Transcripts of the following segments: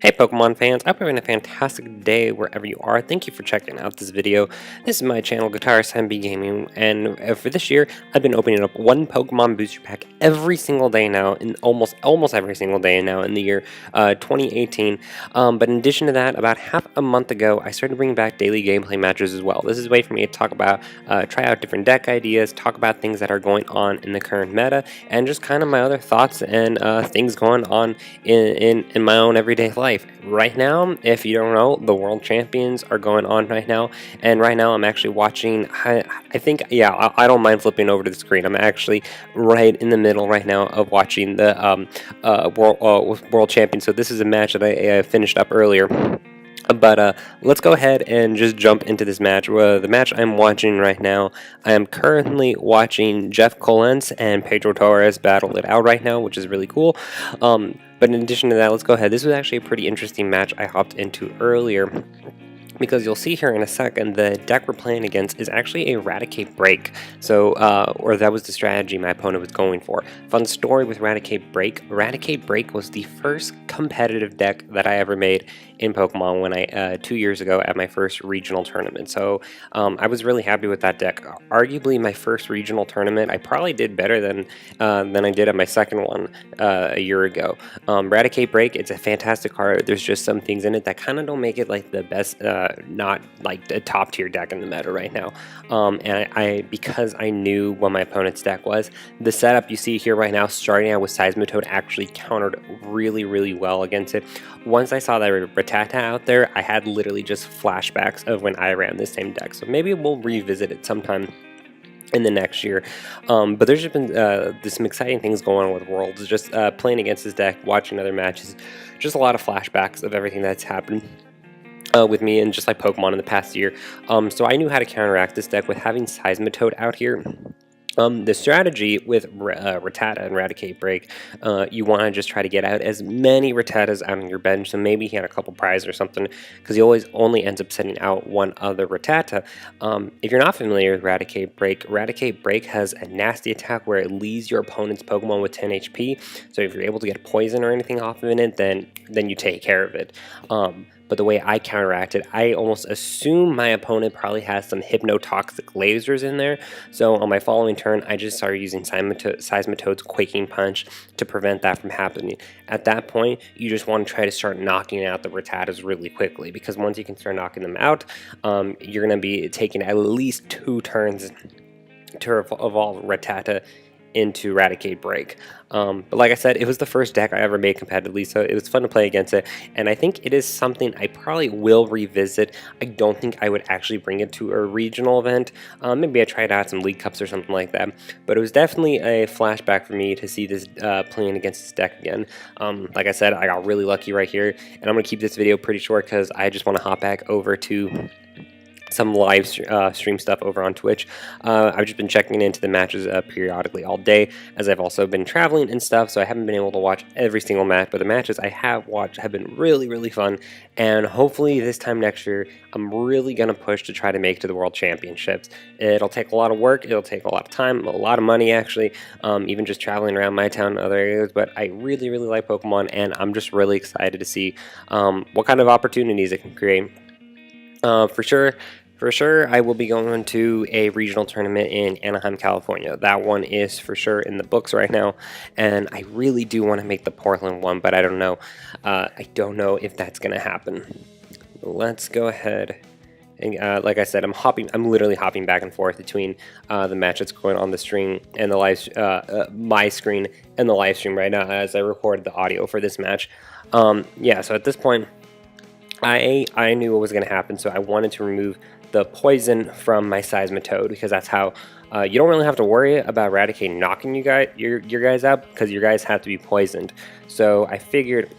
Hey Pokemon fans, I hope you're having a fantastic day wherever you are. Thank you for checking out this video. This is my channel, GUITARISTmb Gaming, and for this year, I've been opening up one Pokemon booster pack every single day now, in almost every single day now in the year 2018. But in addition to that, about half a month ago, I started bringing back daily gameplay matches as well. This is a way for me to talk about, try out different deck ideas, talk about things that are going on in the current meta, and just kind of my other thoughts and things going on in my own everyday life. Right now, if you don't know, the World Champions are going on right now, and right now I'm actually watching. I think, yeah, I don't mind flipping over to the screen. I'm actually right in the middle right now of watching the World Champions. So this is a match that I finished up earlier. But let's go ahead and just jump into this match. The match I'm watching right now, I am currently watching Jeff Collins and Pedro Torres battle it out right now, which is really cool. But in addition to that, let's go ahead. This was actually a pretty interesting match I hopped into earlier, because you'll see here in a second, the deck we're playing against is actually Eradicate Break. So, or that was the strategy my opponent was going for. Fun story with Eradicate Break. Eradicate Break was the first competitive deck that I ever made in Pokemon when I 2 years ago at my first regional tournament. So I was really happy with that deck. Arguably my first regional tournament, I probably did better than I did at my second one a year ago. Eradicate Break, it's a fantastic card. There's just some things in it that kind of don't make it like the best, not like the top tier deck in the meta right now. And because I knew what my opponent's deck was, the setup you see here right now, starting out with Seismitoad, actually countered really well against it. Once I saw that Rattata out there, I had literally just flashbacks of when I ran this same deck. So maybe we'll revisit it sometime in the next year. But there's just been some exciting things going on with Worlds. Just playing against this deck, watching other matches, just a lot of flashbacks of everything that's happened with me and just like Pokemon in the past year. So I knew how to counteract this deck with having Seismitoad out here. The strategy with Rattata and Eradicate Break, you want to just try to get out as many Rattatas out on your bench, so maybe he had a couple prizes or something, because he always only ends up sending out one other Rattata. If you're not familiar with Eradicate Break has a nasty attack where it leaves your opponent's Pokemon with 10 HP, so if you're able to get a poison or anything off of it, then you take care of it. But the way I counteract it, I almost assume my opponent probably has some hypnotoxic lasers in there. So on my following turn, I just started using Seismitoad's Quaking Punch to prevent that from happening. At that point, you just want to try to start knocking out the Rattatas really quickly, because once you can start knocking them out, you're going to be taking at least 2 turns to evolve Rattata into Eradicate Break. But like I said, it was the first deck I ever made competitively, so it was fun to play against it, and I think it is something I probably will revisit. I don't think I would actually bring it to a regional event. Maybe I tried out some League Cups or something like that, but it was definitely a flashback for me to see this playing against this deck again. Like I said, I got really lucky right here, and I'm going to keep this video pretty short because I just want to hop back over to some live stream stuff over on Twitch. I've just been checking into the matches periodically all day, as I've also been traveling and stuff, so I haven't been able to watch every single match, but the matches I have watched have been really fun, and hopefully this time next year, I'm really going to push to try to make it to the World Championships. It'll take a lot of work, it'll take a lot of time, a lot of money actually, even just traveling around my town and other areas, but I really like Pokemon, and I'm just really excited to see what kind of opportunities it can create. For sure, I will be going to a regional tournament in Anaheim, California. That one is for sure in the books right now, and I really do want to make the Portland one, but I don't know. I don't know if that's going to happen. Let's go ahead. And like I said, I'm literally hopping back and forth between the match that's going on the stream and the live, my screen and the live stream right now as I recorded the audio for this match. Yeah, so at this point, I knew what was going to happen, so I wanted to remove the poison from my Seismitoad, because that's how you don't really have to worry about Eradicate knocking your guys out, because your guys have to be poisoned. So I figured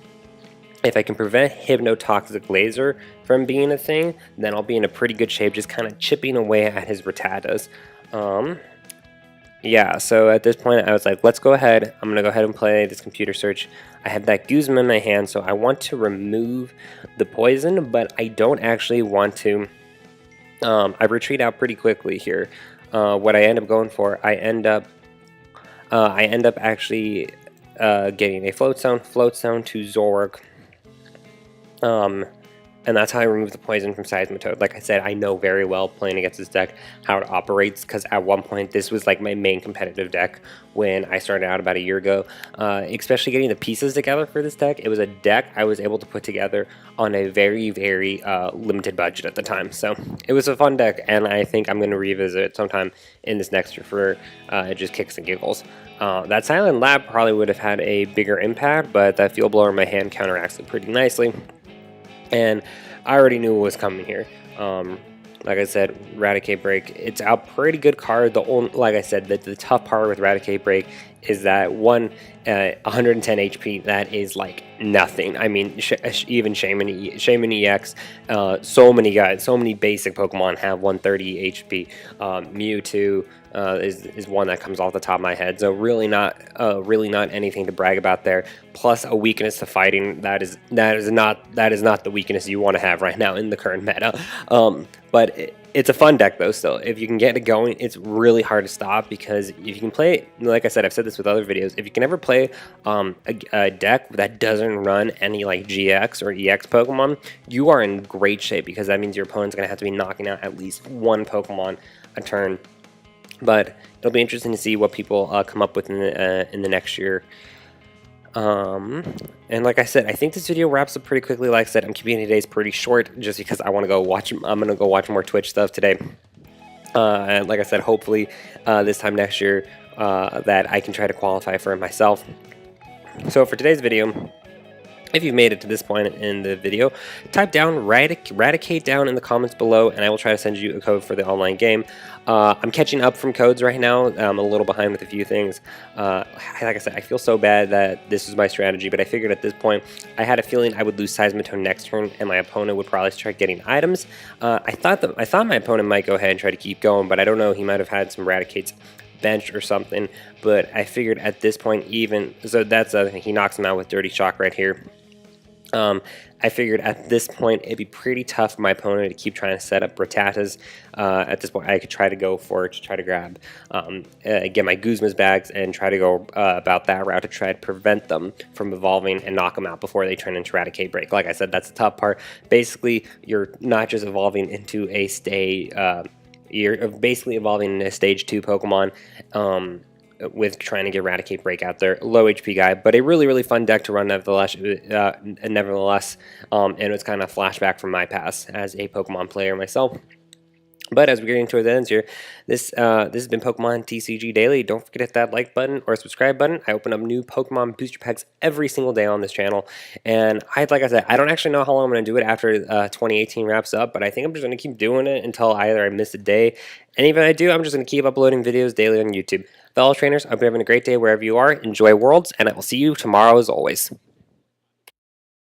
if I can prevent Hypnotoxic Laser from being a thing, then I'll be in a pretty good shape, just kind of chipping away at his Rattatas. Yeah, so at this point I was like, let's go ahead. I'm going to go ahead and play this computer search. I have that Guzma in my hand, so I want to remove the poison, but I don't actually want to. I retreat out pretty quickly here. What I end up going for, I end up actually getting a Float Zone to Zoroark, And that's how I remove the poison from Seismitoad. Like I said, I know very well playing against this deck how it operates, because at one point this was like my main competitive deck when I started out about a year ago. Especially getting the pieces together for this deck. It was a deck I was able to put together on a very, very limited budget at the time. So it was a fun deck, and I think I'm going to revisit it sometime in this next year for just kicks and giggles. That Silent Lab probably would have had a bigger impact, but that Field Blower in my hand counteracts it pretty nicely. And I already knew what was coming here. Like I said, Raticate Break, it's a pretty good card. Like I said, the tough part with Raticate Break is that 110 HP, that is like nothing. I mean, even Shaman EX, so many guys, so many basic Pokemon have 130 HP. Mewtwo is one that comes off the top of my head. So really not anything to brag about there. Plus a weakness to fighting. That is not the weakness you want to have right now in the current meta. But it's a fun deck though. Still, if you can get it going, it's really hard to stop, because if you can play, like I said, I've said this with other videos, if you can ever play a deck that doesn't run any like GX or EX Pokemon, you are in great shape, because that means your opponent's gonna have to be knocking out at least one Pokemon a turn. But it'll be interesting to see what people come up with in the next year. And like I said, I think this video wraps up pretty quickly. Like I said, I'm keeping today's pretty short just because I want to go watch. I'm gonna go watch more Twitch stuff today. And like I said, hopefully this time next year that I can try to qualify for it myself. So for today's video, if you've made it to this point in the video, type down Raticate down in the comments below, and I will try to send you a code for the online game. I'm catching up from codes right now. I'm a little behind with a few things. Like I said, I feel so bad that this is my strategy, but I figured at this point, I had a feeling I would lose Seismitoad next turn, and my opponent would probably start getting items. I thought my opponent might go ahead and try to keep going, but I don't know. He might have had some Raticates bench or something. But I figured at this point, so that's the thing. He knocks him out with Dirty Shock right here. I figured at this point it'd be pretty tough for my opponent to keep trying to set up Rattatas. At this point, I could try to go for it to try to grab, get my Guzma's bags and try to go about that route to try to prevent them from evolving and knock them out before they turn into Raticate Break. Like I said, that's the tough part. Basically, you're not just evolving into a you're basically evolving into a stage 2 Pokemon. With trying to get Raticate Break out there. Low HP guy, but a really, really fun deck to run nevertheless. And it's kind of flashback from my past as a Pokemon player myself. But as we're getting towards the ends here, this has been Pokemon TCG Daily. Don't forget to hit that like button or subscribe button. I open up new Pokemon booster packs every single day on this channel. And like I said, I don't actually know how long I'm going to do it after 2018 wraps up, but I think I'm just going to keep doing it until either I miss a day. And even if I do, I'm just going to keep uploading videos daily on YouTube. Fellow trainers, I hope you're having a great day wherever you are. Enjoy Worlds, and I will see you tomorrow as always.